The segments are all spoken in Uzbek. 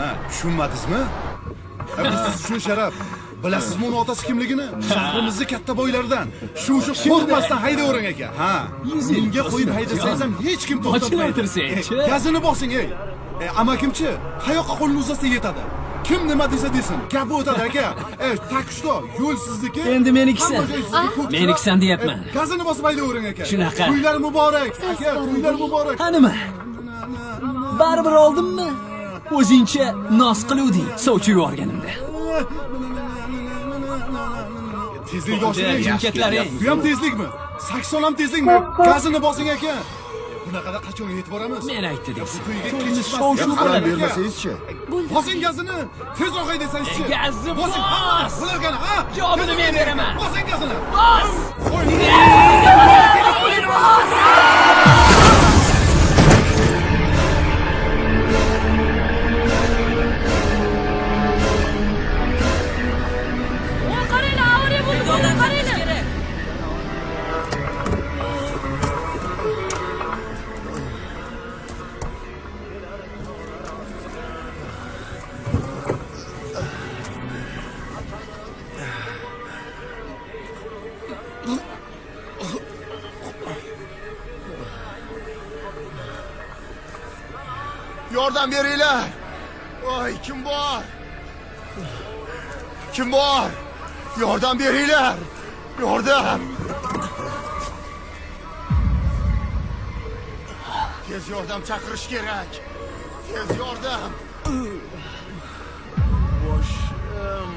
Mana, tushunmadingizmi? Siz uchun sharaf. Bilasizmi uni otasi kimligini? Shahrimizning katta boylaridan. Shu qo'rqmasdan haydavering aka. Ha. Menga qo'yib haydasangiz ham hech kim to'xtatmaydi. Gazini bosing, ey. Amakimchi, qayoqqa qo'lni uzatsa yetadi. Kim nima desa desin, gapi o'tadi aka. Takushto, yo'l sizniki. Endi menikisan. Menikisan deyapman. Gazini bosib haydavering aka. Shunaqa. To'ylar muborak, aka. To'ylar muborak. Ha nima? Baribir oldimmi? O'zingcha noz qiluvding, sovchi yuborganimda. Tezlik oshiring. Jinkatlaring. Bu ham tezlikmi? 80 ham tezlikmi? Gazini bosing aka. Bunaqada qachon yetib boramiz? Men aytdi deysiz. To'yga Shov-shuv bo'ladi. bermasangizchi? Bosing gazini. Tezroq haydasangizchi. Gazni bosing. bos. Bulargani, ha? Javobini men beraman. Bosing gazini. Bos! Yordam beringlar. Voy, kim bor? Kim bor? Yordam beringlar. Yordam. Tez yordam chaqirish kerak. Tez yordam. Boshim.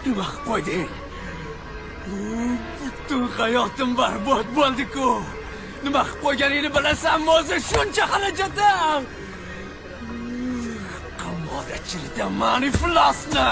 Nima qilib qo'yding? Butun hayotim barbod bo'ldi-ku. Nima qilib qo'yganingni bilasanmi o'zi? Shuncha xarajatim. Qamoqda chiridaman iflosni.